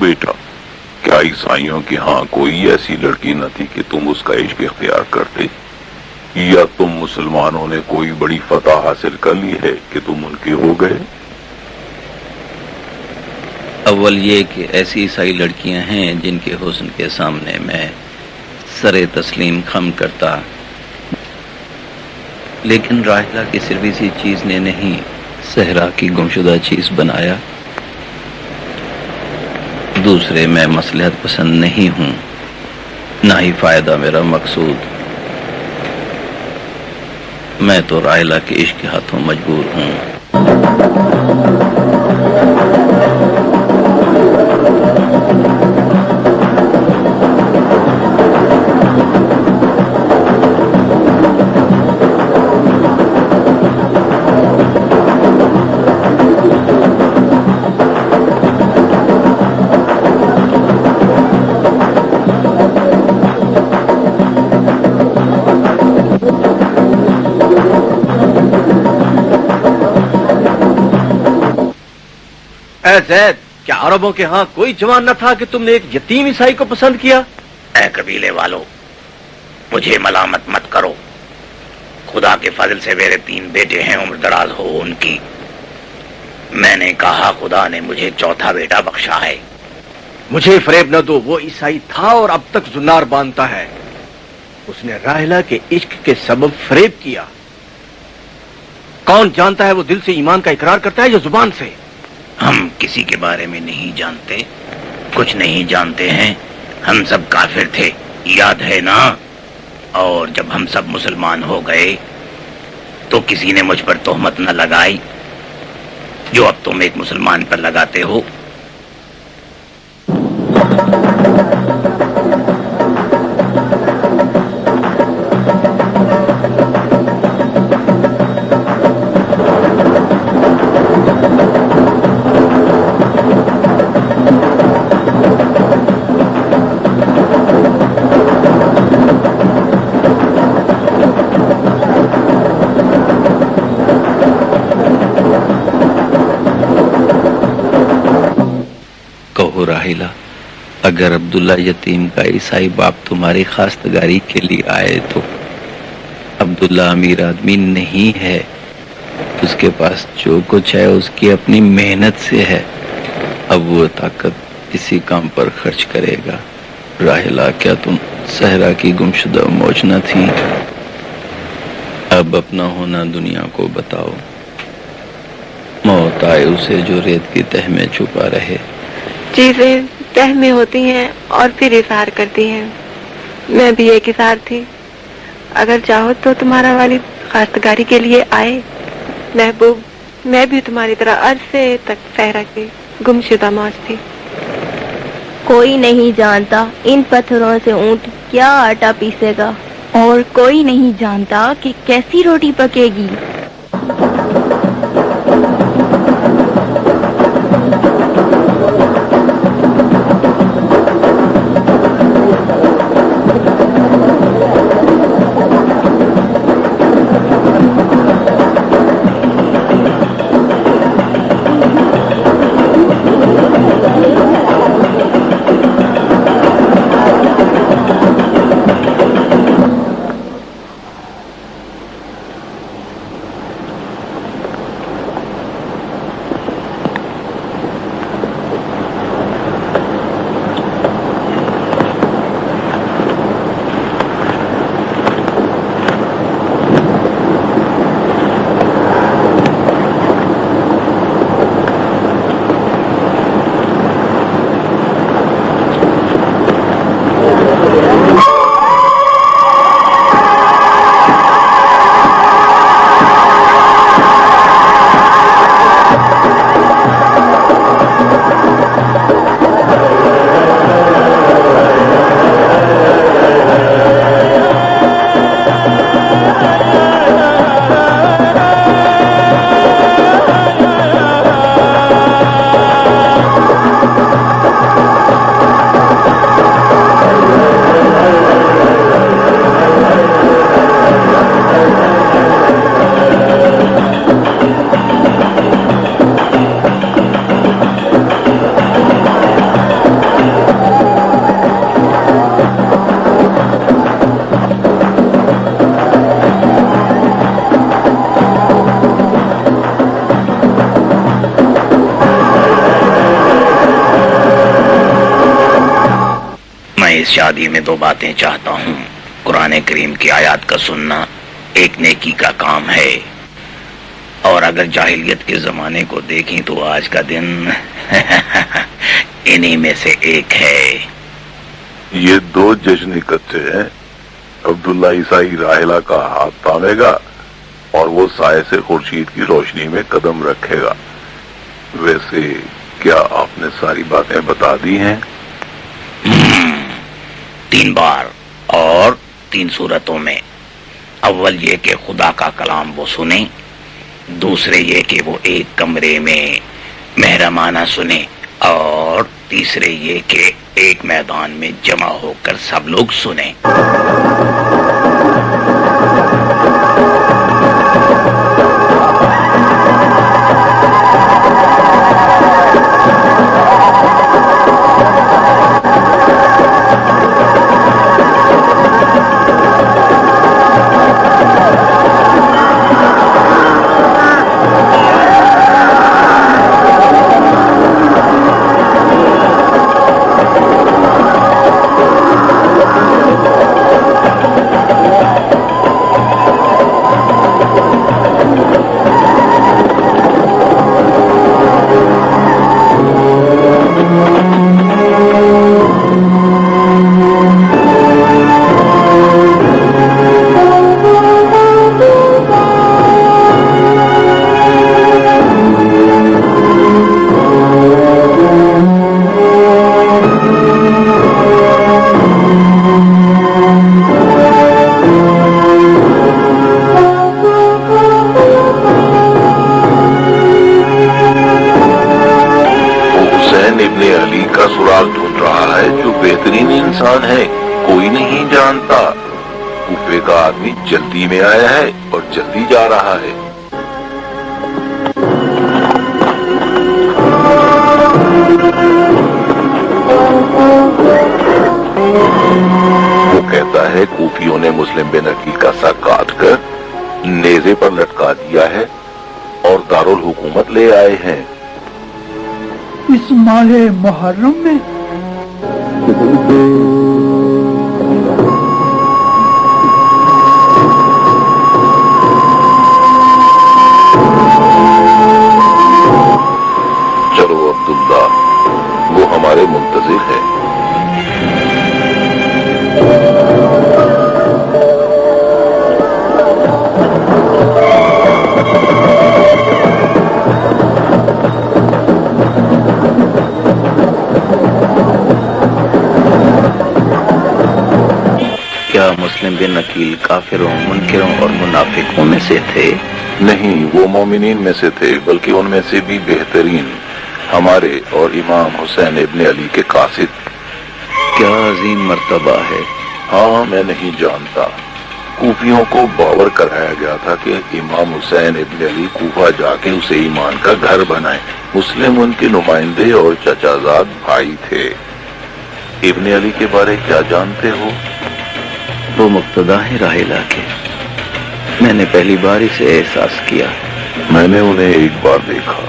بیٹا، کیا عیسائیوں کے ہاں کوئی ایسی لڑکی نہ تھی کہ تم اس کا عشق اختیار کرتے، یا تم مسلمانوں نے کوئی بڑی فتح حاصل کر لی ہے کہ تم ان کے ہو گئے؟ اول یہ کہ ایسی عیسائی لڑکیاں ہیں جن کے حسن کے سامنے میں سر تسلیم خم کرتا، لیکن راحلہ کی صرف اسی چیز نے نہیں صحرا کی گمشدہ چیز بنایا۔ دوسرے، میں مصلحت پسند نہیں ہوں، نہ ہی فائدہ میرا مقصود۔ میں تو راحلہ کے عشق کے ہاتھوں مجبور ہوں۔ اے زید، کیا عربوں کے ہاں کوئی جوان نہ تھا کہ تم نے ایک یتیم عیسائی کو پسند کیا؟ اے قبیلے والو، مجھے ملامت مت کرو۔ خدا کے فضل سے میرے 3 بیٹے ہیں، عمر دراز ہو ان کی۔ میں نے کہا خدا نے مجھے چوتھا بیٹا بخشا ہے۔ مجھے فریب نہ دو، وہ عیسائی تھا اور اب تک زنار باندھتا ہے۔ اس نے راحلہ کے عشق کے سبب فریب کیا۔ کون جانتا ہے وہ دل سے ایمان کا اقرار کرتا ہے یا زبان سے؟ ہم کسی کے بارے میں نہیں جانتے، کچھ نہیں جانتے ہیں۔ ہم سب کافر تھے، یاد ہے نا؟ اور جب ہم سب مسلمان ہو گئے تو کسی نے مجھ پر تہمت نہ لگائی جو اب تم ایک مسلمان پر لگاتے ہو۔ راحلہ، اگر عبداللہ یتیم کا عیسائی باپ تمہاری خواستگاری کے لیے آئے تو عبداللہ امیر آدمی نہیں ہے، اس کے پاس جو کچھ ہے اس کی اپنی محنت سے ہے، اب وہ طاقت اسی کام پر خرچ کرے گا۔ راحلہ، کیا تم صحرا کی گمشدہ موج نہ تھی؟ اب اپنا ہونا دنیا کو بتاؤ۔ موت آئے اسے جو ریت کی تہ میں چھپا رہے۔ چیزیں تہ میں ہوتی ہیں اور پھر اظہار کرتی ہیں، میں بھی ایک اظہار تھی۔ اگر چاہو تو تمہارا والد خواستگاری کے لیے آئے۔ محبوب، میں بھی تمہاری طرح عرصے تک صحرا کی گمشدہ موج تھی۔ کوئی نہیں جانتا ان پتھروں سے اونٹ کیا آٹا پیسے گا، اور کوئی نہیں جانتا کہ کیسی روٹی پکے گی۔ اس شادی میں 2 باتیں چاہتا ہوں. قرآن کریم کی آیات کا سننا ایک نیکی کا کام ہے، اور اگر جاہلیت کے زمانے کو دیکھیں تو آج کا دن انہی میں سے ایک ہے. یہ 2 جشن اکٹھے ہیں. عبداللہ عیسائی راحلہ کا ہاتھ تھامے گا اور وہ سائے سے خورشید کی روشنی میں قدم رکھے گا. ویسے کیا آپ نے ساری باتیں بتا دی ہیں؟ 3 بار اور 3 صورتوں میں. اول یہ کہ خدا کا کلام وہ سنیں، دوسرے یہ کہ وہ ایک کمرے میں محرمانہ سنیں، اور تیسرے یہ کہ ایک میدان میں جمع ہو کر سب لوگ سنیں. ہے کوئی نہیں جانتا. کوفے کا آدمی جلدی میں آیا ہے اور جلدی جا رہا ہے. وہ کہتا ہے کوفیوں نے مسلم بن عقیل کا سر کاٹ کر نیزے پر لٹکا دیا ہے اور دارالحکومت لے آئے ہیں. اس ماہ محرم میں چلو عبداللہ، وہ ہمارے منتظر ہے. کیا مسلم بن عقیل کافروں، منکروں اور منافقوں میں سے تھے؟ نہیں، وہ مومنین میں سے تھے، بلکہ ان میں سے بھی بہترین، ہمارے اور امام حسین ابن علی کے قاصد. کیا عظیم مرتبہ ہے. ہاں، میں نہیں جانتا. کوفیوں کو باور کرایا گیا تھا کہ امام حسین ابن علی کوفہ جا کے اسے ایمان کا گھر بنائے. مسلم ان کے نمائندے اور چچا زاد بھائی تھے. ابن علی کے بارے کیا جانتے ہو؟ وہ مقتدا ہے راحلہ کے. میں نے پہلی بار اسے احساس کیا. میں نے انہیں ایک بار دیکھا.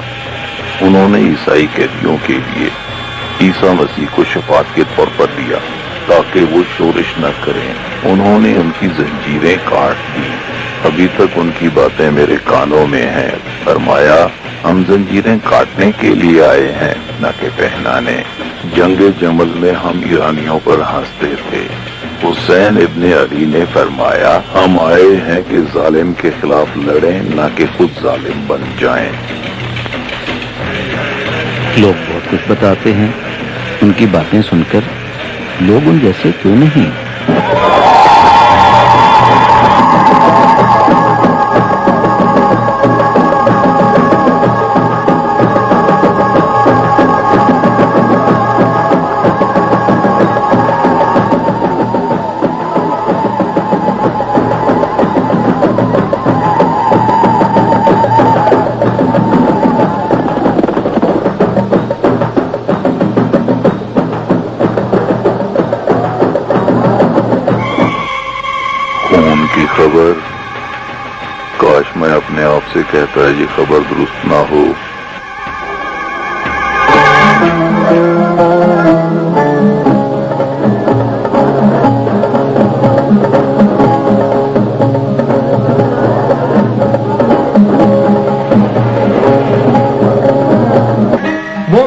انہوں نے عیسائی قیدیوں کے لیے عیسیٰ مسیح کو شفاعت کے طور پر دیا تاکہ وہ شورش نہ کریں. انہوں نے ان کی زنجیریں کاٹ دی. ابھی تک ان کی باتیں میرے کانوں میں ہیں. فرمایا، ہم زنجیریں کاٹنے کے لیے آئے ہیں، نہ کہ پہنانے. جنگ جمل میں ہم ایرانیوں پر ہنستے تھے. حسین ابن علی نے فرمایا، ہم آئے ہیں کہ ظالم کے خلاف لڑیں، نہ کہ خود ظالم بن جائیں. لوگ بہت کچھ بتاتے ہیں، ان کی باتیں سن کر لوگ ان جیسے کیوں نہیں؟ خبر، کاش میں اپنے آپ سے کہتا ہے یہ خبر درست نہ ہو.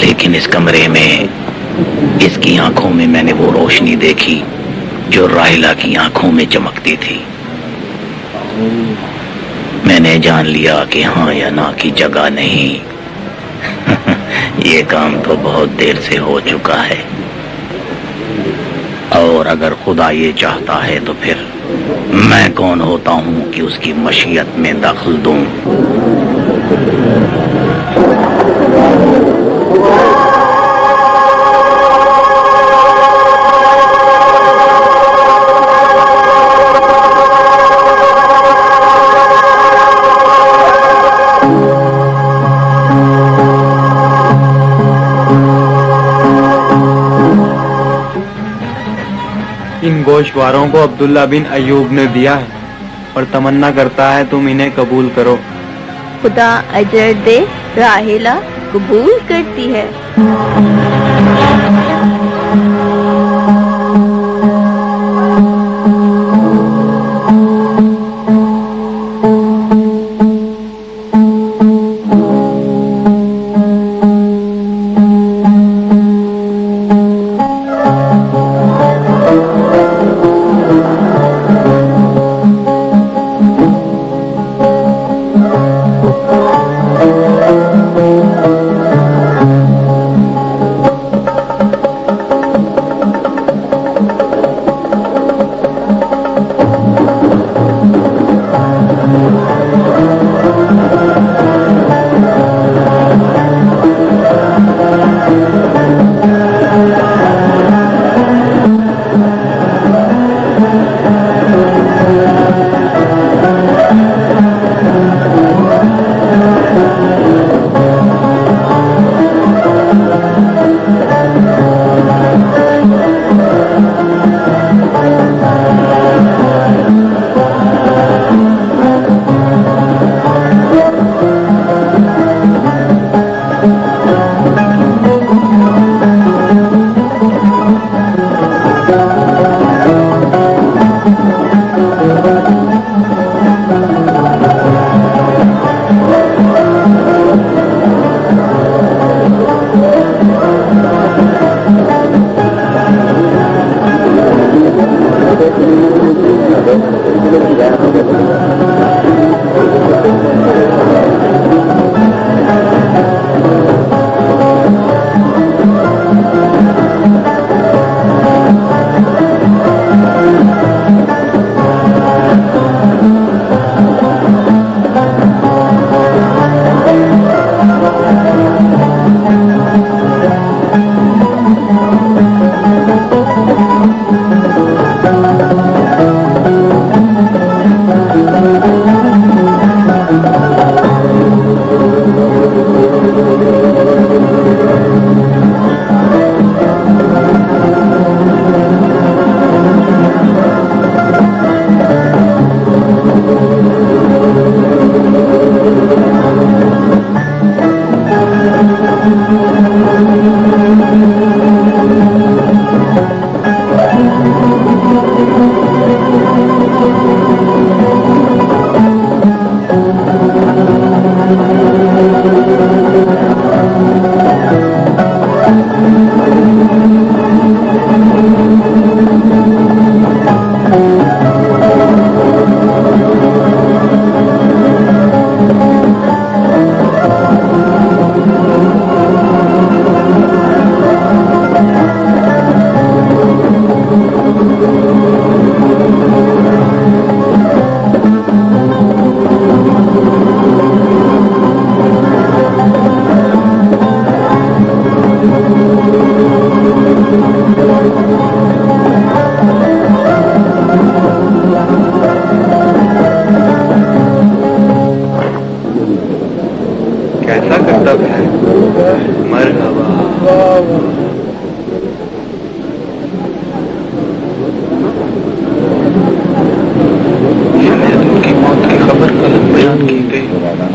لیکن اس کمرے میں اس کی آنکھوں میں میں نے وہ روشنی دیکھی جو راحلہ کی آنکھوں میں چمکتی تھی. میں نے جان لیا کہ ہاں یا نہ کی جگہ نہیں. یہ کام تو بہت دیر سے ہو چکا ہے، اور اگر خدا یہ چاہتا ہے تو پھر میں کون ہوتا ہوں کہ اس کی مشیت میں دخل دوں. ان گوشواروں کو عبداللہ بن ایوب نے دیا ہے اور تمنا کرتا ہے تم انہیں قبول کرو. خدا اجر دے، راحلہ قبول کرتی ہے.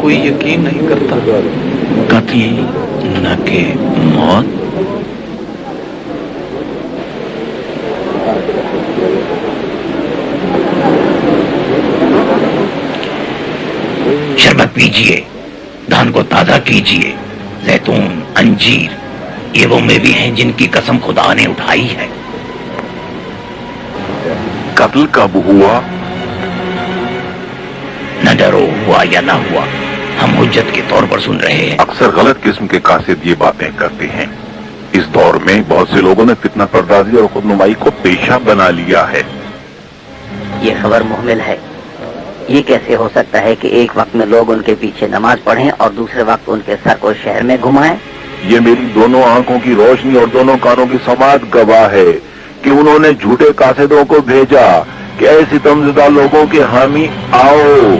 کوئی یقین نہیں کرتا. قتل نہ کہ موت. شربت پیجیے، دھان کو تازہ کیجیے، زیتون، انجیر یہ وہ میں بھی ہیں جن کی قسم خدا نے اٹھائی ہے۔ قتل کب ہوا؟ نہ ڈرو، ہوا یا نہ ہوا، ہم حجت کے طور پر سن رہے ہیں۔ اکثر غلط قسم کے قاصد یہ باتیں کرتے ہیں۔ اس دور میں بہت سے لوگوں نے فتنہ پردازی اور خود نمائی کو پیشہ بنا لیا ہے۔ یہ خبر محمل ہے۔ یہ کیسے ہو سکتا ہے کہ ایک وقت میں لوگ ان کے پیچھے نماز پڑھیں اور دوسرے وقت ان کے سر کو شہر میں گھمائیں؟ یہ میری دونوں آنکھوں کی روشنی اور دونوں کانوں کی سماعت گواہ ہے کہ انہوں نے جھوٹے قاصدوں کو بھیجا کہ اے ستم زدہ لوگوں کے حامی آؤ۔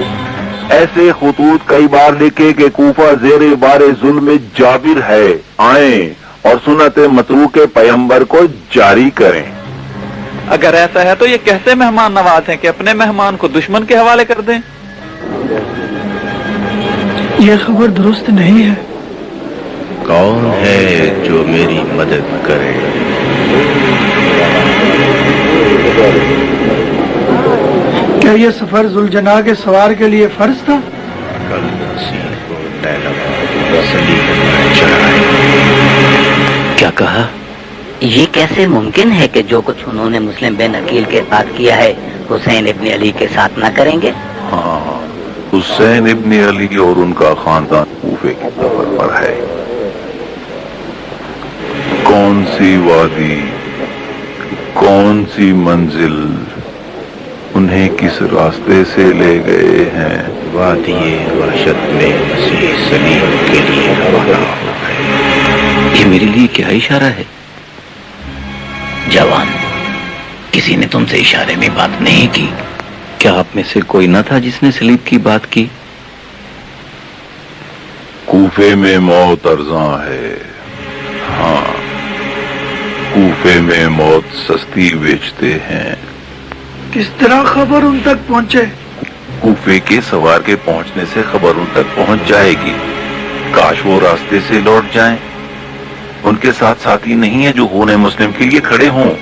ایسے خطوط کئی بار لکھے کہ کوفہ زیر بار ظلم جابر ہے، آئیں اور سنت متروک پیغمبر کو جاری کریں۔ اگر ایسا ہے تو یہ کیسے مہمان نواز ہیں کہ اپنے مہمان کو دشمن کے حوالے کر دیں؟ یہ خبر درست نہیں ہے۔ کون ہے جو میری مدد کرے؟ کیا یہ سفر ذوالجناح کے سوار کے لیے فرض تھا؟ کل مسیح کو صلیب پر چڑھائے۔ کیا کہا؟ یہ کیسے ممکن ہے کہ جو کچھ انہوں نے مسلم بن عقیل کے ساتھ کیا ہے حسین ابن علی کے ساتھ نہ کریں گے؟ ہاں، حسین ابن علی اور ان کا خاندان کوفے کے سفر پر ہے۔ کون سی وادی، کون سی منزل، انہیں کس راستے سے لے گئے ہیں؟ وادی وحشت میں مسیح صلیب کے لیے روانہ ہو گئے۔ یہ میرے لیے کیا اشارہ ہے؟ جوان، کسی نے تم سے اشارے میں بات نہیں کی؟ کیا آپ میں سے کوئی نہ تھا جس نے صلیب کی بات کی؟ کوفے میں موت ارزاں ہے، ہاں، کوفے میں موت سستی بیچتے ہیں۔ کس طرح خبر ان تک پہنچے؟ کوفے کے سوار کے پہنچنے سے خبر ان تک پہنچ جائے گی۔ کاش وہ راستے سے لوٹ جائیں۔ ان کے ساتھ ساتھی نہیں ہے جو خون مسلم کے لیے کھڑے ہوں۔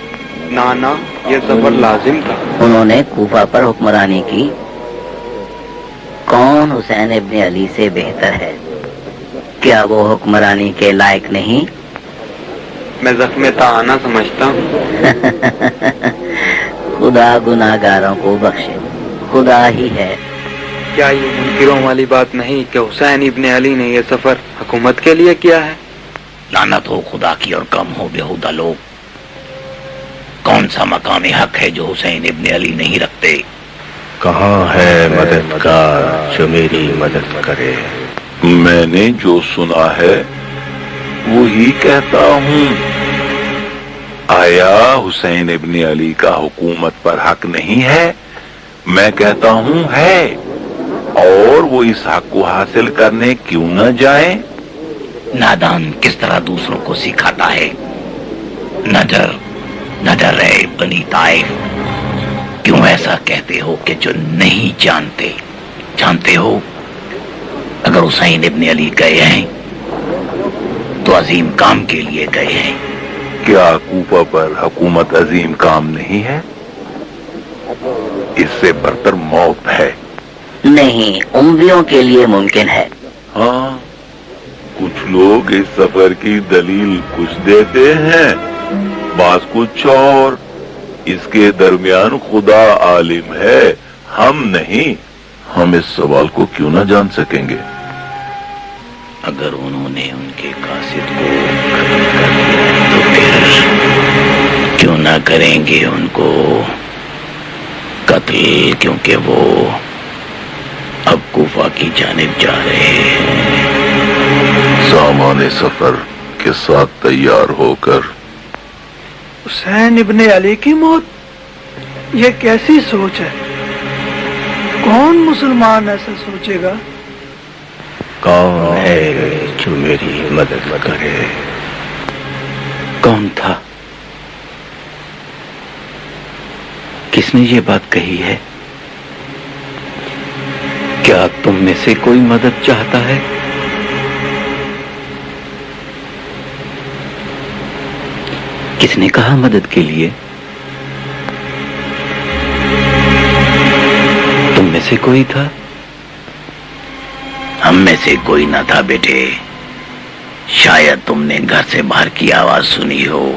نانا، یہ سفر لازم تھا۔ انہوں نے کوفہ پر حکمرانی کی۔ کون حسین ابن علی سے بہتر ہے؟ کیا وہ حکمرانی کے لائق نہیں؟ میں زخم تعانہ سمجھتا ہوں۔ خدا گناہگاروں کو بخشے، خدا ہی ہے۔ کیا یہ منکروں والی بات نہیں کہ حسین ابن علی نے یہ سفر حکومت کے لیے کیا ہے؟ لعنت ہو خدا کی اور کم ہو بیہودہ لوگ۔ کون سا مقام حق ہے جو حسین ابن علی نہیں رکھتے؟ کہاں ہے مددگار جو میری مدد کرے؟ میں نے جو سنا ہے وہی کہتا ہوں۔ آیا حسین ابن علی کا حکومت پر حق نہیں ہے؟ میں کہتا ہوں ہے، اور وہ اس حق کو حاصل کرنے کیوں نہ جائیں؟ نادان کس طرح دوسروں کو سکھاتا ہے۔ نہ ڈر رہے بنی طائف، کیوں ایسا کہتے ہو کہ جو نہیں جانتے ہو؟ اگر حسین ابن علی گئے ہیں تو عظیم کام کے لیے گئے ہیں۔ کیا کوفہ پر حکومت عظیم کام نہیں ہے؟ اس سے برتر موت ہے۔ نہیں، امویوں کے لیے ممکن ہے۔ ہاں، کچھ لوگ اس سفر کی دلیل کچھ دیتے ہیں، بعض کچھ اور۔ اس کے درمیان خدا عالم ہے، ہم نہیں۔ ہم اس سوال کو کیوں نہ جان سکیں گے؟ اگر انہوں نے ان کے قاصد کو قتل کر دیا تو پھر کیوں نہ کریں گے ان کو قتل، کیونکہ وہ اب کوفہ کی جانب جا رہے ہیں۔ سامان سفر کے ساتھ تیار ہو کر۔ حسین ابن علی کی موت، یہ کیسی سوچ ہے؟ کون مسلمان ایسا سوچے گا؟ کون ہے جو میری مدد کرے؟ کون تھا؟ کس نے یہ بات کہی ہے؟ کیا تم میں سے کوئی مدد چاہتا ہے؟ کس نے کہا مدد کے لیے؟ تم میں سے کوئی تھا؟ ہم میں سے کوئی نہ تھا بیٹے، شاید تم نے گھر سے باہر کی آواز سنی ہو،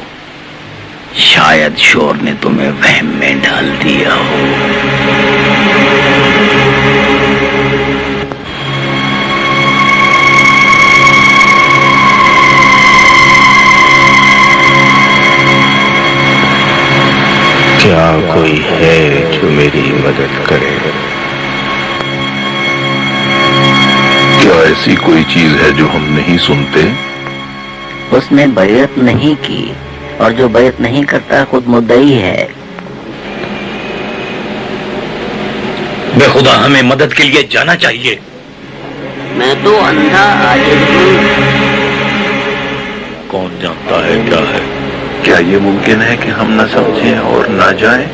شاید شور نے تمہیں وہم میں ڈال دیا ہو۔ کیا کوئی ہے جو میری مدد کرے؟ کیا ایسی کوئی چیز ہے جو ہم نہیں سنتے؟ اس نے بیعت نہیں کی، اور جو بیعت نہیں کرتا خود مدعی ہے۔ بے خدا ہمیں مدد کے لیے جانا چاہیے۔ میں تو اندھا عاجز ہوں۔ کون جانتا ہے کیا ہے؟ کیا یہ ممکن ہے کہ ہم نہ سمجھیں اور نہ جائیں؟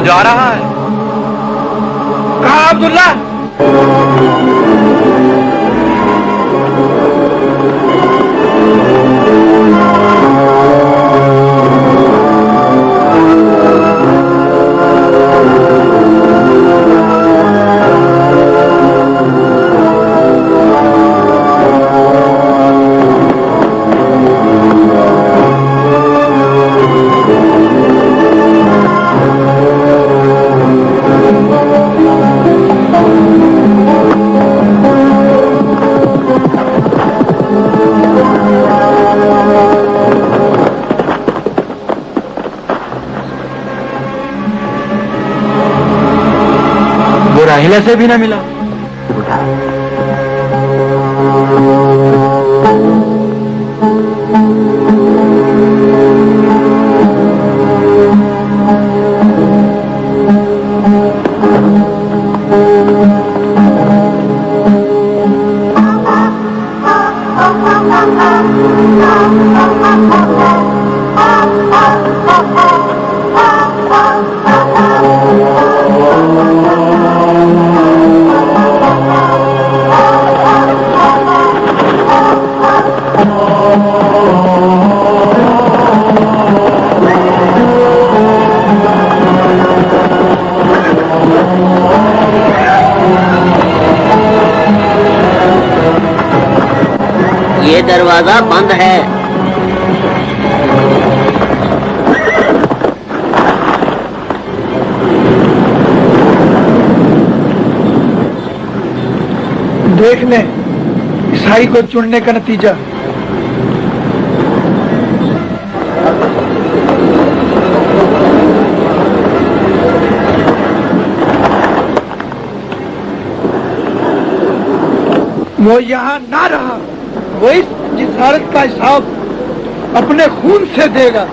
جا رہا ہے۔ کہاں عبداللہ؟ راحلہ سے بھی نہ ملا۔ یہ دروازہ بند ہے۔ دیکھ لیں عیسائی کو چننے کا نتیجہ۔ وہ یہاں نہ رہا، وہ اس جسارت کا حساب اپنے خون سے دے گا۔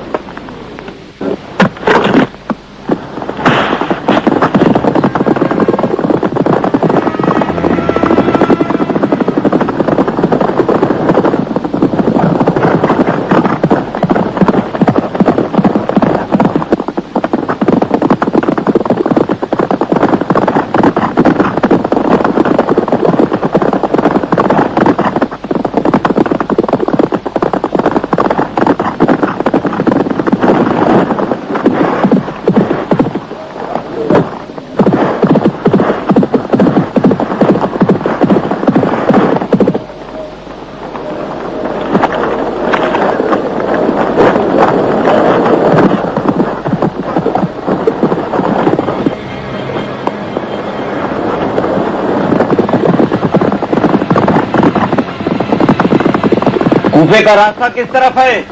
کوفے کا راستہ کس طرف ہے؟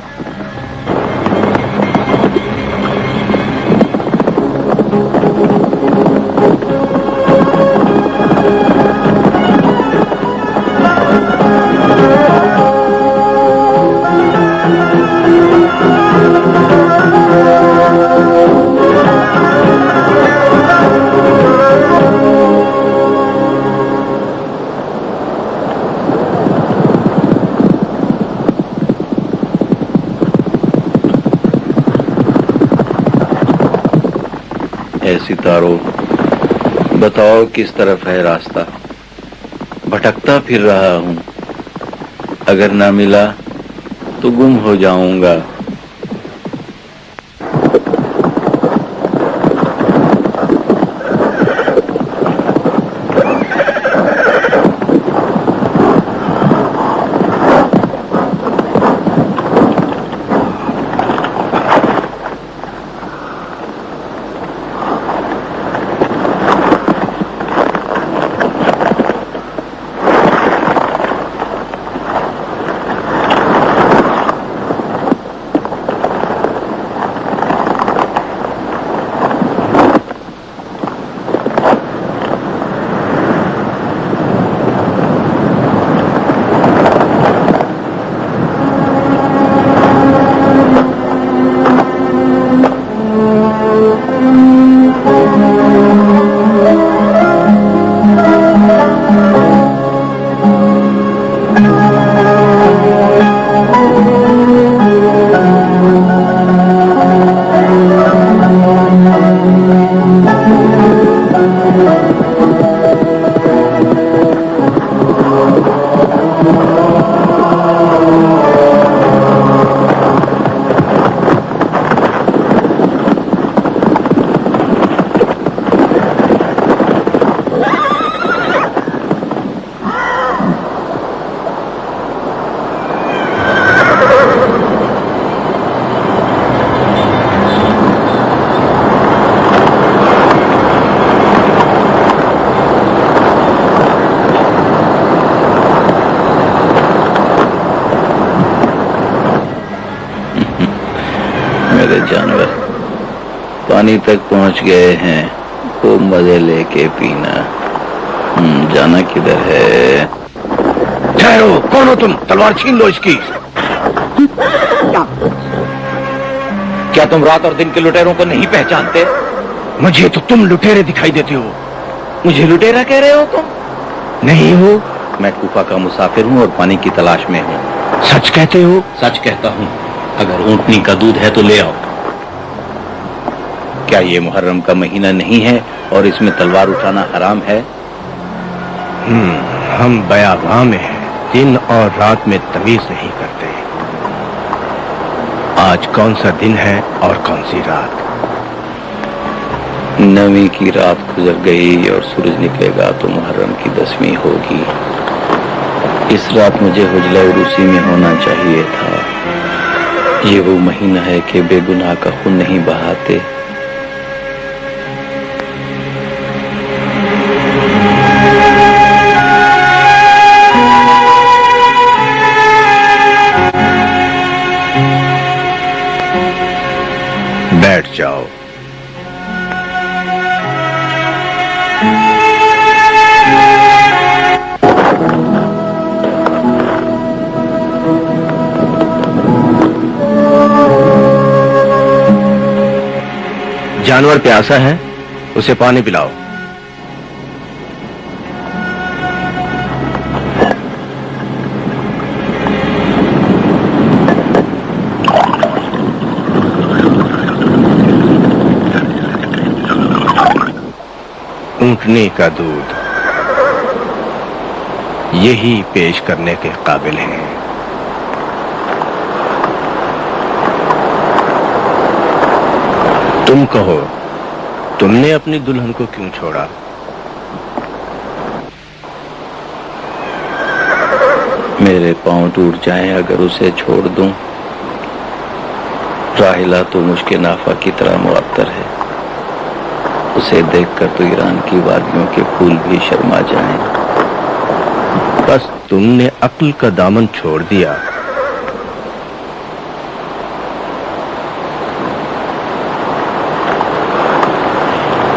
ستاروں، بتاؤ کس طرف ہے راستہ؟ بھٹکتا پھر رہا ہوں، اگر نہ ملا تو گم ہو جاؤں گا۔ جانور پانی تک پہنچ گئے ہیں، خوب مزے لے کے پینا۔ جانا کدھر ہے؟ ٹھہرو، کون ہو تم؟ تلوار چھین لو اس کی۔ کیا تم رات اور دن کے لٹیروں کو نہیں پہچانتے؟ مجھے تو تم لٹیرے دکھائی دیتے ہو۔ مجھے لٹیرا کہہ رہے ہو تم؟ نہیں ہو۔ میں کوفہ کا مسافر ہوں اور پانی کی تلاش میں ہوں۔ سچ کہتے ہو؟ سچ کہتا ہوں۔ اگر اونٹنی کا دودھ ہے تو لے آؤ۔ کیا یہ محرم کا مہینہ نہیں ہے اور اس میں تلوار اٹھانا حرام ہے؟ ہم بیاباں میں ہیں، دن اور رات میں تمیز نہیں کرتے۔ آج کون سا دن ہے اور کون سی رات؟ 9ویں کی رات گزر گئی اور سورج نکلے گا تو محرم کی 10ویں ہوگی۔ اس رات مجھے حجلہ عروسی میں ہونا چاہیے تھا۔ یہ وہ مہینہ ہے کہ بے گناہ کا خون نہیں بہاتے۔ بیٹھ جاؤ۔ جانور پیاسا ہے، اسے پانی پلاؤ۔ اونٹنی کا دودھ یہی پیش کرنے کے قابل ہے۔ تم کہو، تم نے اپنی دلہن کو کیوں چھوڑا؟ میرے پاؤں ٹوٹ جائیں اگر اسے چھوڑ دوں۔ راحلہ تو مشک نافہ کی طرح معطر ہے، اسے دیکھ کر تو ایران کی وادیوں کے پھول بھی شرما جائیں۔ بس تم نے عقل کا دامن چھوڑ دیا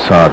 7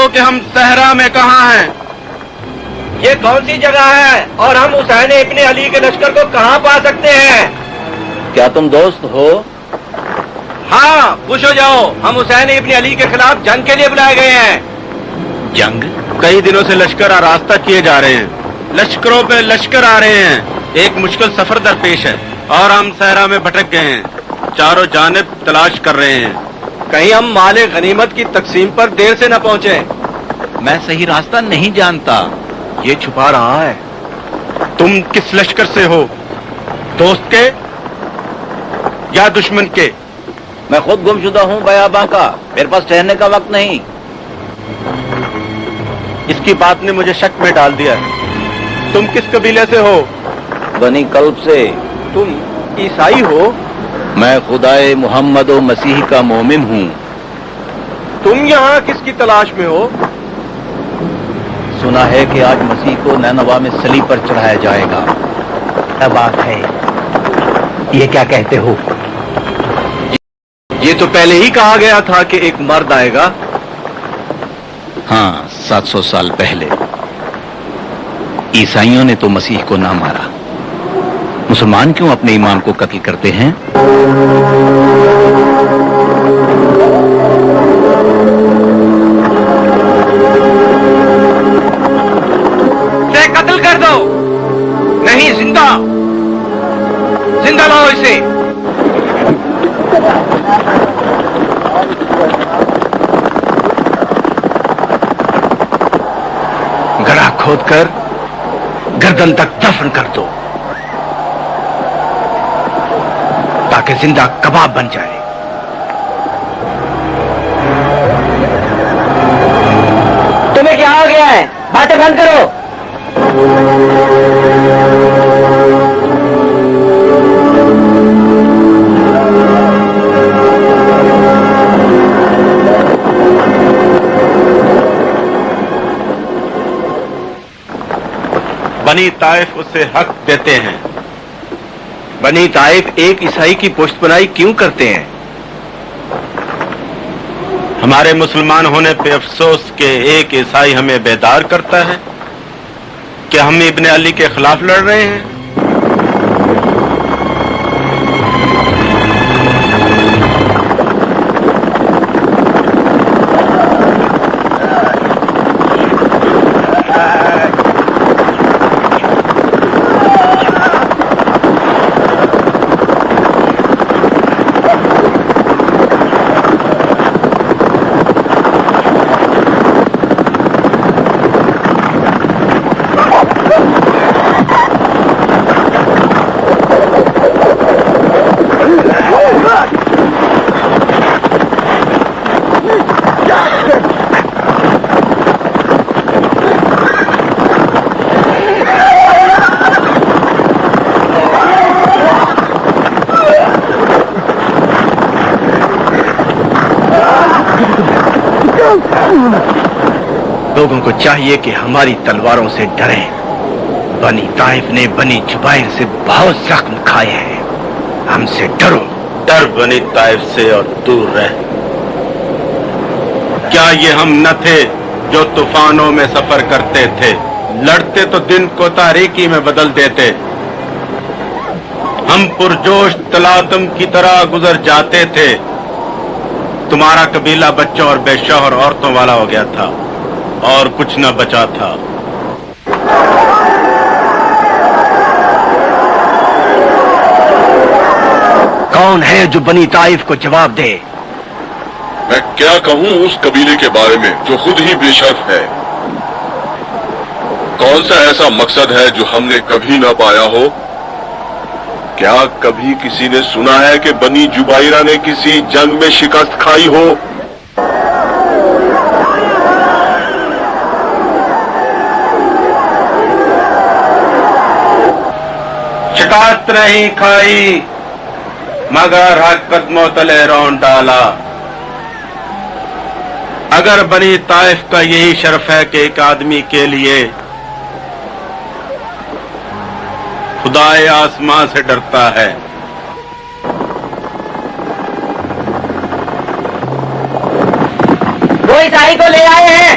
ہو کہ ہم صحرا میں کہاں ہیں؟ یہ کون سی جگہ ہے اور ہم حسین ابن علی کے لشکر کو کہاں پا سکتے ہیں؟ کیا تم دوست ہو؟ ہاں، خوش ہو جاؤ، ہم حسین ابن علی کے خلاف جنگ کے لیے بلائے گئے ہیں۔ جنگ؟ کئی دنوں سے لشکر آراستہ کیے جا رہے ہیں، لشکروں پہ لشکر آ رہے ہیں، ایک مشکل سفر درپیش ہے اور ہم صحرا میں بھٹک گئے ہیں، چاروں جانب تلاش کر رہے ہیں۔ کہیں ہم مال غنیمت کی تقسیم پر دیر سے نہ پہنچے۔ میں صحیح راستہ نہیں جانتا۔ یہ چھپا رہا ہے۔ تم کس لشکر سے ہو؟ دوست کے یا دشمن کے؟ میں خود گم شدہ ہوں بیاباں کا، میرے پاس ٹھہرنے کا وقت نہیں۔ اس کی بات نے مجھے شک میں ڈال دیا ہے۔ تم کس قبیلے سے ہو؟ بنی کلب سے۔ تم عیسائی ہو؟ میں خدائے محمد و مسیح کا مومن ہوں۔ تم یہاں کس کی تلاش میں ہو؟ سنا ہے کہ آج مسیح کو نینوا میں صلیب پر چڑھایا جائے گا۔ کیا بات ہے؟ یہ کیا کہتے ہو؟ یہ تو پہلے ہی کہا گیا تھا کہ ایک مرد آئے گا۔ ہاں، 700 سال پہلے عیسائیوں نے تو مسیح کو نہ مارا، مسلمان کیوں اپنے امام کو قتل کرتے ہیں؟ اسے قتل کر دو، نہیں زندہ زندہ لاؤ اسے۔ گڑھا کھود کر گردن تک دفن کر دو تاکہ زندہ کباب بن جائے۔ تمہیں کیا ہو گیا ہے؟ باتیں بند کرو۔ بنی طائف اسے حق دیتے ہیں۔ بنی طائف ایک عیسائی کی پشت پناہی کیوں کرتے ہیں؟ ہمارے مسلمان ہونے پہ افسوس کہ ایک عیسائی ہمیں بیدار کرتا ہے کہ ہم ابن علی کے خلاف لڑ رہے ہیں۔ لوگوں کو چاہیے کہ ہماری تلواروں سے ڈریں۔ بنی طائف نے بنی جبیر سے بہت زخم کھائے ہیں، ہم سے ڈرو۔ ڈر بنی طائف سے اور دور رہ۔ کیا یہ ہم نہ تھے جو طوفانوں میں سفر کرتے تھے؟ لڑتے تو دن کو تاریکی میں بدل دیتے۔ ہم پرجوش تلاطم کی طرح گزر جاتے تھے۔ تمہارا قبیلہ بچوں اور بے شوہر عورتوں والا ہو گیا تھا اور کچھ نہ بچا تھا۔ کون ہے جو بنی طائف کو جواب دے؟ میں کیا کہوں اس قبیلے کے بارے میں جو خود ہی بے شرف ہے؟ کون سا ایسا مقصد ہے جو ہم نے کبھی نہ پایا ہو؟ کیا کبھی کسی نے سنا ہے کہ بنی جبیرہ نے کسی جنگ میں شکست کھائی ہو؟ شکست نہیں کھائی مگر حق قدموں تلے رون ڈالا۔ اگر بنی طائف کا یہی شرف ہے کہ ایک آدمی کے لیے خدائے آسمان سے ڈرتا ہے، وہ عیسائی کو لے آئے ہیں۔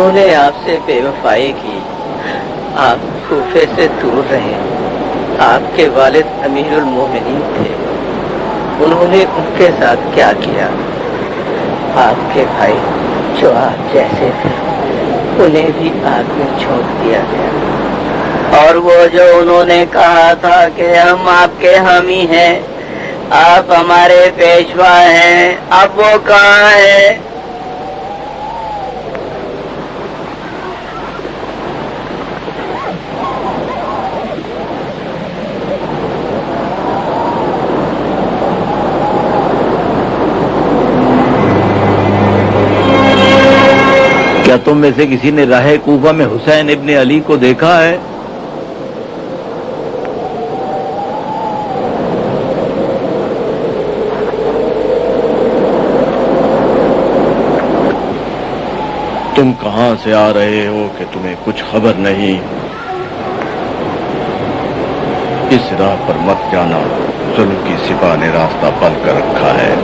انہوں نے آپ سے بے وفائی کی، آپ کوفے سے دور رہے۔ آپ کے والد امیر المومنین تھے، انہوں نے ان کے ساتھ کیا کیا؟ آپ کے بھائی جو آپ جیسے تھے انہیں بھی آگ میں چھونک دیا گیا۔ اور وہ جو انہوں نے کہا تھا کہ ہم آپ کے حامی ہیں، آپ ہمارے پیشوا ہیں، اب وہ کہاں ہے؟ کیا تم میں سے کسی نے راہ کوفہ میں حسین ابن علی کو دیکھا ہے؟ تم کہاں سے آ رہے ہو کہ تمہیں کچھ خبر نہیں؟ اس راہ پر مت جانا، ظلم کی سپاہ نے راستہ بند کر رکھا ہے۔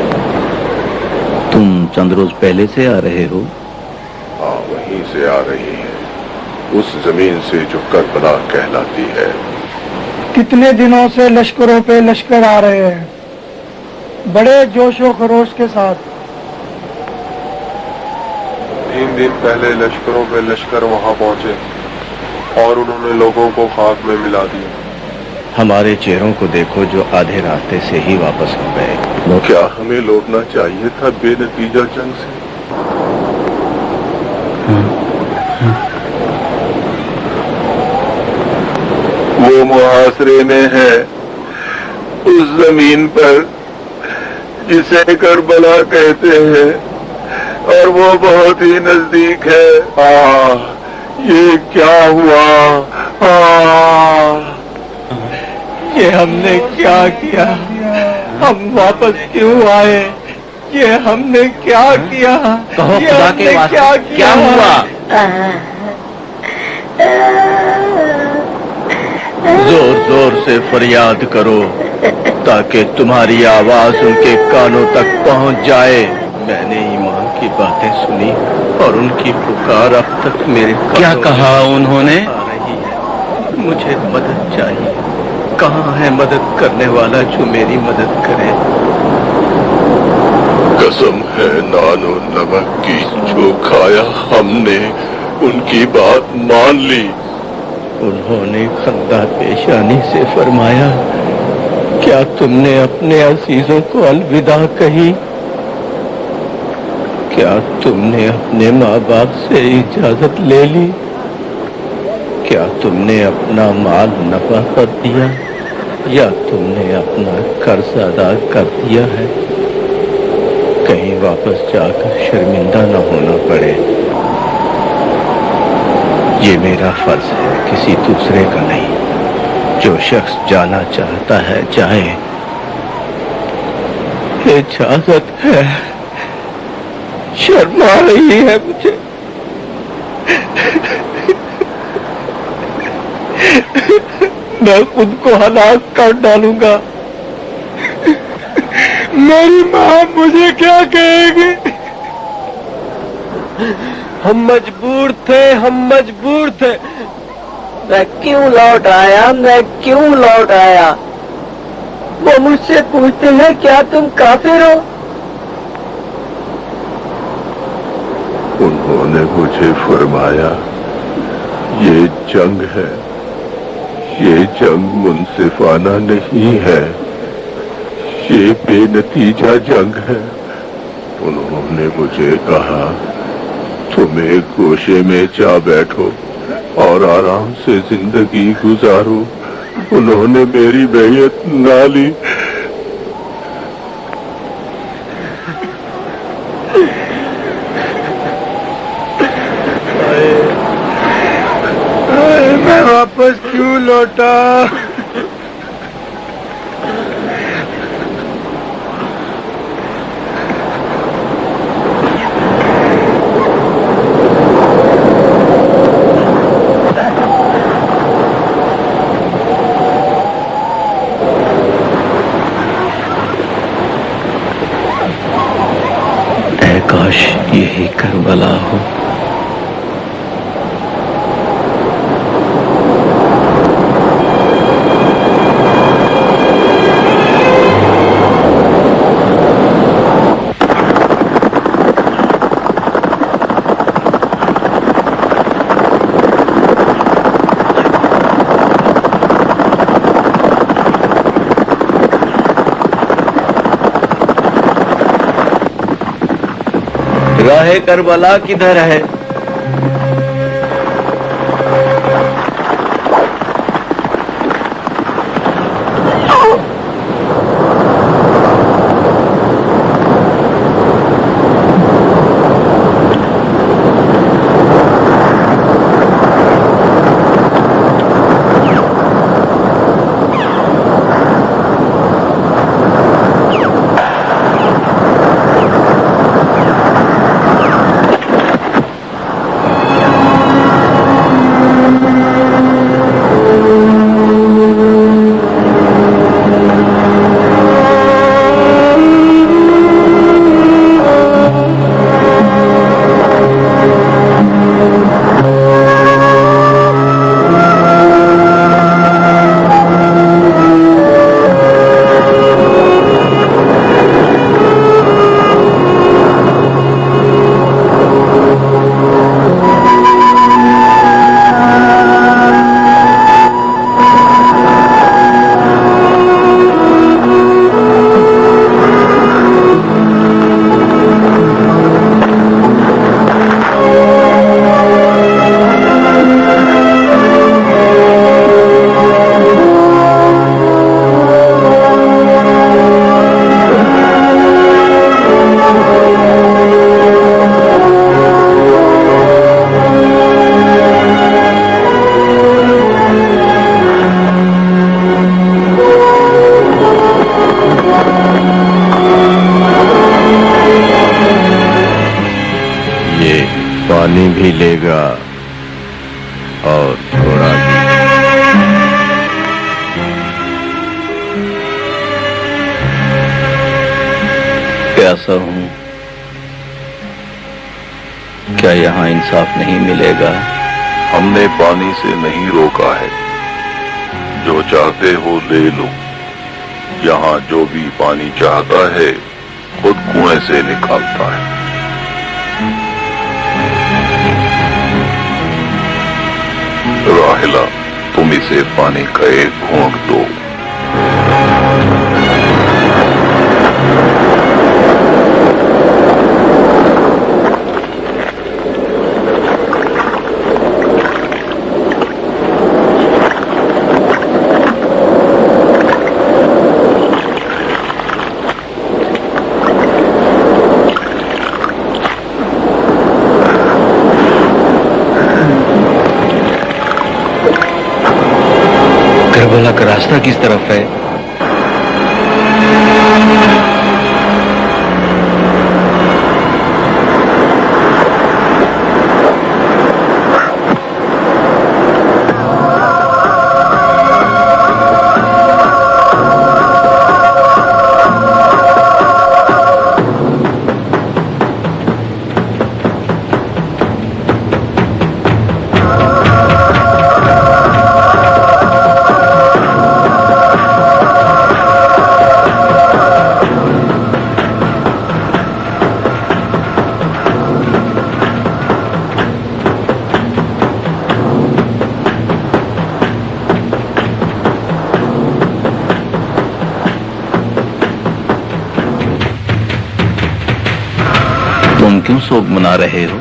تم چند روز پہلے سے آ رہے ہو؟ ہاں، وہیں سے آ رہی ہے، اس زمین سے جو کربلا کہلاتی ہے۔ کتنے دنوں سے لشکروں پہ لشکر آ رہے ہیں، بڑے جوش و خروش کے ساتھ۔ 3 دن پہلے لشکروں پہ لشکر وہاں پہنچے اور انہوں نے لوگوں کو خاک میں ملا دیا۔ ہمارے چہروں کو دیکھو جو آدھے راستے سے ہی واپس ہو گئے۔ کیا ہمیں لوٹنا چاہیے تھا بے نتیجہ جنگ سے؟ وہ محاصرے میں ہے، اس زمین پر جسے کربلا کہتے ہیں، اور وہ بہت ہی نزدیک ہے۔ یہ کیا ہوا؟ یہ ہم نے کیا کیا؟ ہم واپس کیوں آئے؟ یہ ہم نے کیا کیا؟ کہو یہ خدا ہم کے نے واسطے کیا ہوا؟ زور زور سے فریاد کرو تاکہ تمہاری آواز ان کے کانوں تک پہنچ جائے۔ میں نے ایمان کی باتیں سنی اور ان کی پکار اب تک میرے کیا کہا انہوں نے؟ آ رہی ہے۔ مجھے مدد چاہیے، کہاں ہے مدد کرنے والا جو میری مدد کرے؟ قسم ہے نان و نمک کی، جو کھایا ہم نے ان کی بات مان لی۔ انہوں نے خندہ پیشانی سے فرمایا، کیا تم نے اپنے عزیزوں کو الوداع کہی؟ کیا تم نے اپنے ماں باپ سے اجازت لے لی؟ کیا تم نے اپنا مال نفع کر دیا یا تم نے اپنا قرض ادا کر دیا ہے؟ کہیں واپس جا کر شرمندہ نہ ہونا پڑے۔ یہ میرا فرض ہے، کسی دوسرے کا نہیں۔ جو شخص جانا چاہتا ہے جائے، اجازت ہے۔ شرم آ رہی ہے مجھے۔ میں خود کو ہلاک کر ڈالوں گا۔ میری ماں مجھے کیا کہے گی؟ ہم مجبور تھے، ہم مجبور تھے۔ میں کیوں لوٹ آیا؟ میں کیوں لوٹ آیا؟ وہ مجھ سے پوچھتے ہیں کیا تم کافر ہو؟ انہوں نے مجھے فرمایا، یہ جنگ ہے، یہ جنگ منصفانہ نہیں ہے، یہ بے نتیجہ جنگ ہے۔ انہوں نے مجھے کہا، تم ایک گوشے میں جا بیٹھو اور آرام سے زندگی گزارو۔ انہوں نے میری بیعت نہ لی۔ میں واپس کیوں لوٹا؟ اے کاش یہی کربلا ہو۔ راہ کربلا کدھر ہے؟ پانی بھی لے گا اور تھوڑا بھی۔ پیاسا ہوں، کیا یہاں انصاف نہیں ملے گا؟ ہم نے پانی سے نہیں روکا ہے، جو چاہتے ہو لے لو۔ یہاں جو بھی پانی چاہتا ہے خود کنویں سے نکالتا ہے۔ راحلہ، تم اسے پانی کا ایک گھونٹ دو۔ کربلا کا راستہ کس طرف ہے؟ تم کیوں سوگ منا رہے ہو؟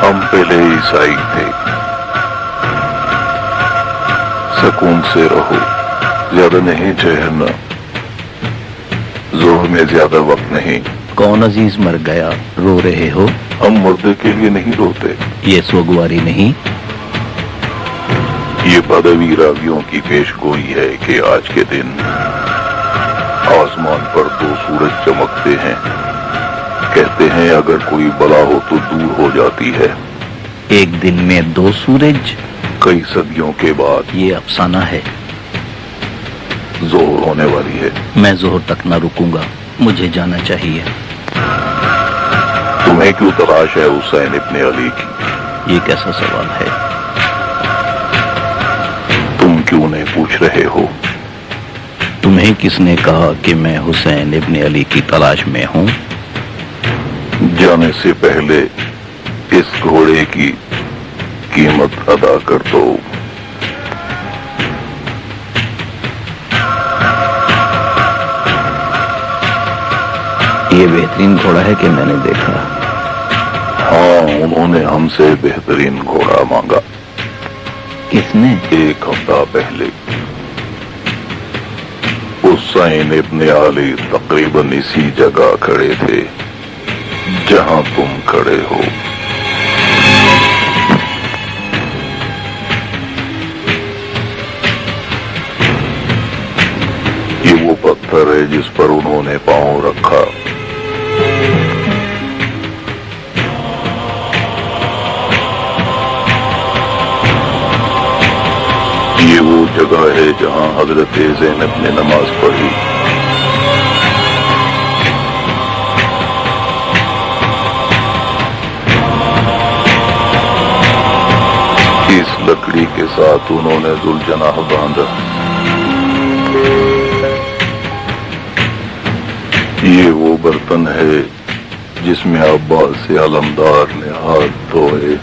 ہم پہلے عیسائی تھے۔ سکون سے رہو، زیادہ نہیں ٹھہرنا، ظہر میں زیادہ وقت نہیں۔ کون عزیز مر گیا، رو رہے ہو؟ ہم مردے کے لیے نہیں روتے۔ یہ سوگواری نہیں؟ یہ بدوی راویوں کی پیش گوئی ہے کہ آج کے دن آسمان پر 2 سورج چمکتے ہیں۔ کہتے ہیں اگر کوئی بلا ہو تو دور ہو جاتی ہے۔ ایک دن میں 2 سورج؟ کئی صدیوں کے بعد۔ یہ افسانہ ہے۔ ظہر ہونے والی ہے۔ میں ظہر تک نہ رکوں گا، مجھے جانا چاہیے۔ تمہیں کیوں تلاش ہے حسین ابن علی کی؟ یہ کیسا سوال ہے؟ تم کیوں نہیں پوچھ رہے ہو؟ تمہیں کس نے کہا کہ میں حسین ابن علی کی تلاش میں ہوں؟ جانے سے پہلے اس گھوڑے کی قیمت ادا کر دو۔ یہ بہترین گھوڑا ہے کہ میں نے دیکھا. ہاں، انہوں نے ہم سے بہترین گھوڑا مانگا. کس نے؟ 1 ہفتہ پہلے. حسین ابن علی تقریباً اسی جگہ کھڑے تھے جہاں تم کھڑے ہو. یہ وہ پتھر ہے جس پر انہوں نے پاؤں رکھا. یہ وہ جگہ ہے جہاں حضرت زینب نے نماز پڑھی. اس لکڑی کے ساتھ انہوں نے ذوالجناح باندھا. یہ وہ برتن ہے جس میں عباس علمدار نے ہاتھ دھوئے.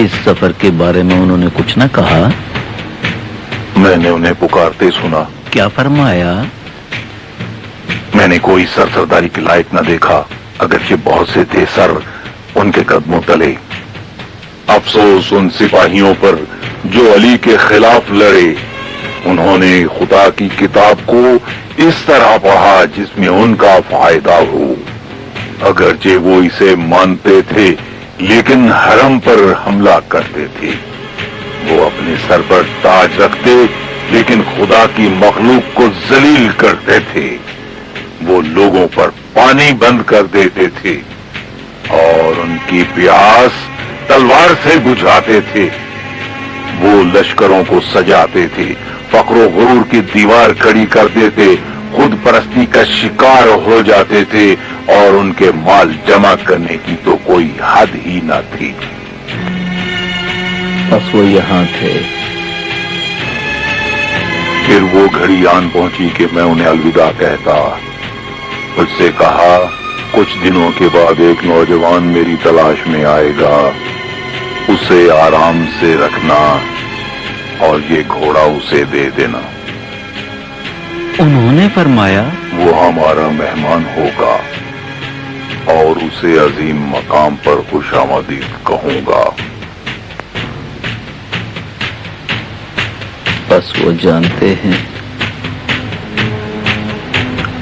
اس سفر کے بارے میں انہوں نے کچھ نہ کہا؟ میں نے انہیں پکارتے سنا. کیا فرمایا؟ میں نے کوئی سرداری کے لائق نہ دیکھا، اگرچہ بہت سے تھے سر ان کے قدموں تلے. افسوس ان سپاہیوں پر جو علی کے خلاف لڑے. انہوں نے خدا کی کتاب کو اس طرح پڑھا جس میں ان کا فائدہ ہو. اگرچہ وہ اسے مانتے تھے لیکن حرم پر حملہ کرتے تھے. وہ اپنے سر پر تاج رکھتے لیکن خدا کی مخلوق کو ذلیل کرتے تھے. وہ لوگوں پر پانی بند کر دیتے تھے اور ان کی پیاس تلوار سے بجھاتے تھے. وہ لشکروں کو سجاتے تھے، فقر و غرور کی دیوار کھڑی کر دیتے، خود پرستی کا شکار ہو جاتے تھے اور ان کے مال جمع کرنے کی تو کوئی حد ہی نہ تھی. بس وہ یہاں تھے. پھر وہ گھڑی آن پہنچی کہ میں انہیں الوداع کہتا. مجھ سے کہا کچھ دنوں کے بعد ایک نوجوان میری تلاش میں آئے گا، اسے آرام سے رکھنا اور یہ گھوڑا اسے دے دینا. انہوں نے فرمایا وہ ہمارا مہمان ہوگا اور اسے عظیم مقام پر خوش آمدید کہوں گا. بس وہ جانتے ہیں.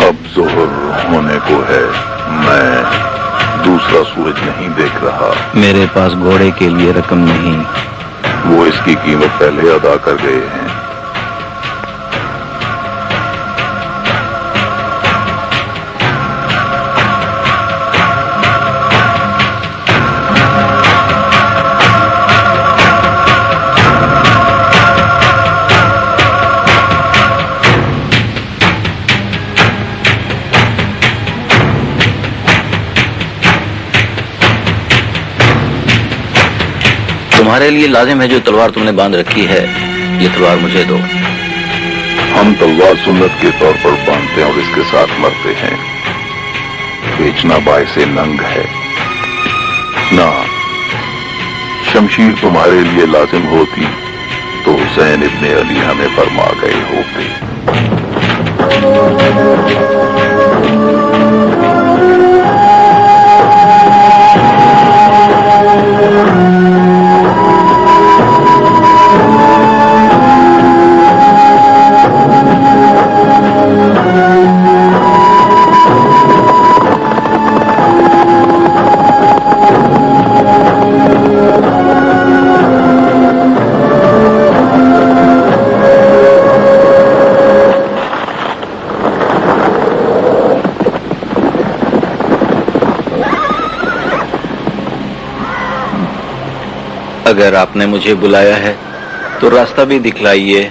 اب ظہر ہونے کو ہے، میں دوسرا سورج نہیں دیکھ رہا. میرے پاس گھوڑے کے لیے رقم نہیں. وہ اس کی قیمت پہلے ادا کر گئے ہیں. تمہارے لیے لازم ہے جو تلوار تم نے باندھ رکھی ہے، یہ تلوار مجھے دو. ہم تلوار سنت کے طور پر باندھتے ہیں اور اس کے ساتھ مرتے ہیں. بیچنا باعث ننگ ہے. نہ شمشیر تمہارے لیے لازم ہوتی تو حسین ابن علی ہمیں فرما گئے ہوتے. اگر آپ نے مجھے بلایا ہے تو راستہ بھی دکھلائیے.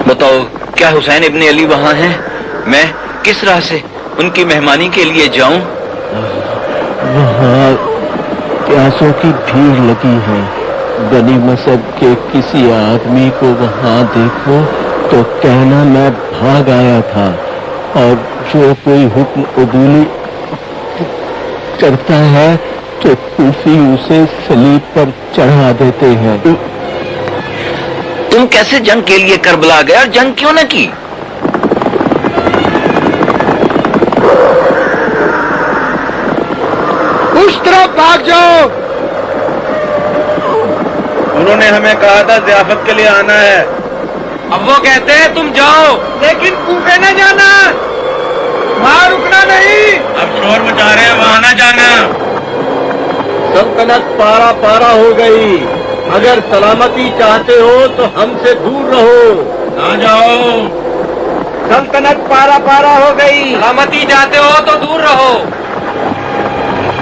بتاؤ کیا حسین ابن علی وہاں ہیں؟ میں کس راہ سے ان کی مہمانی کے لیے جاؤں؟ وہاں پیاسوں کی بھیڑ لگی ہے، بنی مذہب کے کسی آدمی کو وہاں دیکھو تو کہنا میں بھاگ آیا تھا، اور جو کوئی حکم عدولی کرتا ہے تو کوفی اسے صلیب پر چڑھا دیتے ہیں۔ تم کیسے جنگ کے لیے کربلا گئے اور جنگ کیوں نہ کی؟ اس طرف بھاگ جاؤ۔ انہوں نے ہمیں کہا تھا ضیافت کے لیے آنا ہے، اب وہ کہتے ہیں تم جاؤ، لیکن کوفے نہ جانا، وہاں رکنا نہیں۔ اب شور مچا رہے ہیں، وہاں نہ جانا۔ سلطنت پارا پارا ہو گئی، اگر سلامتی چاہتے ہو تو ہم سے دور رہو۔ نہ جاؤ، سلطنت پارا پارا ہو گئی، سلامتی چاہتے ہو تو دور رہو،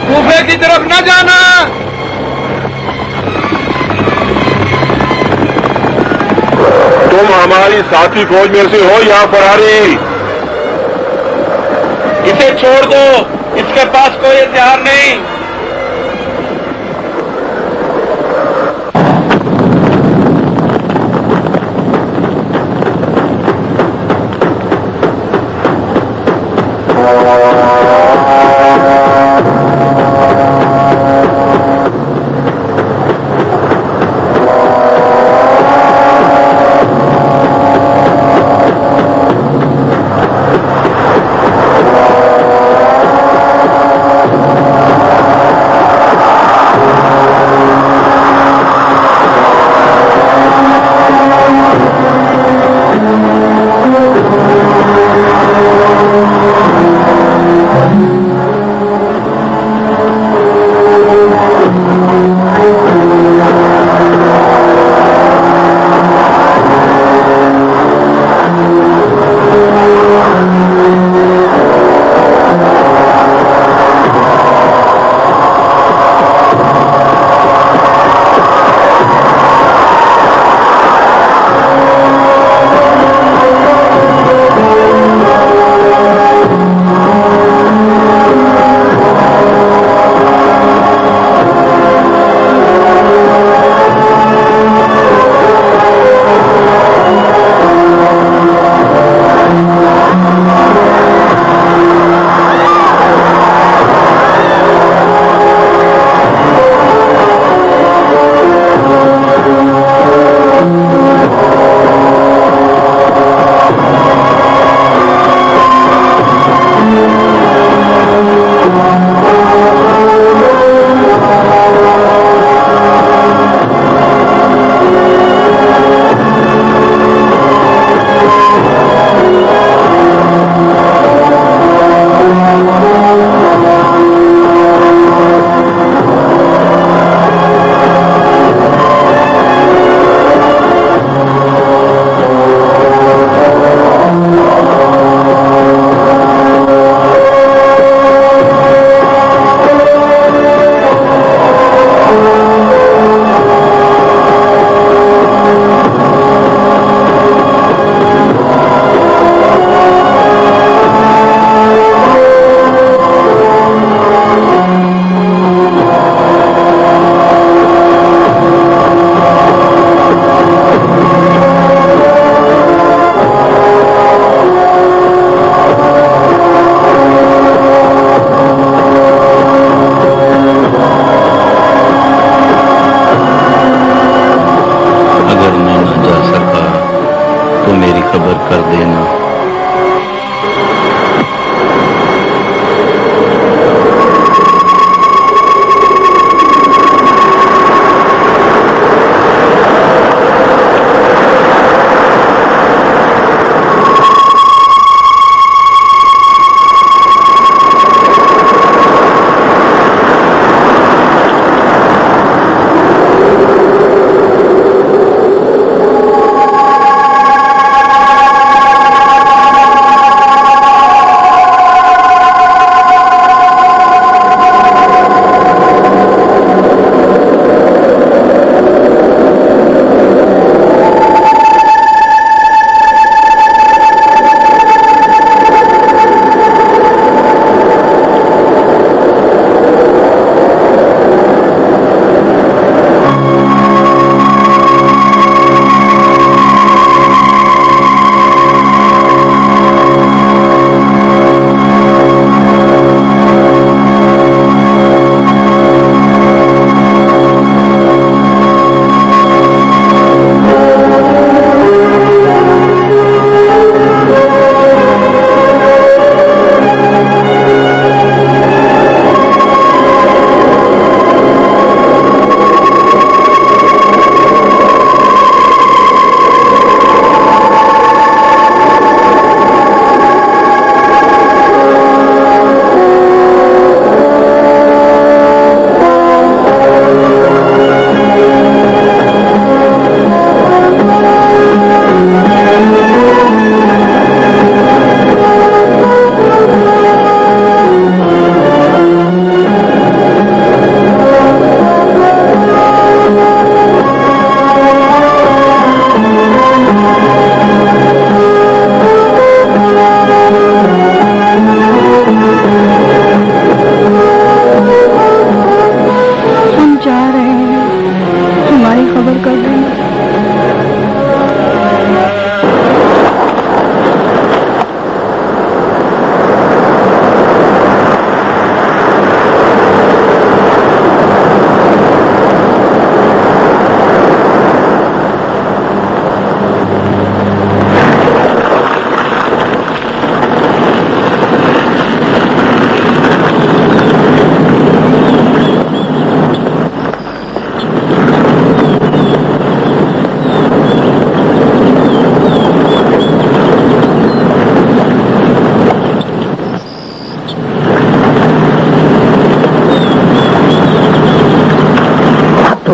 کوفے کی طرف نہ جانا۔ تم ہماری ساتھی فوج میں سے ہو یا فراری؟ اسے چھوڑ دو، اس کے پاس کوئی ہتھیار نہیں۔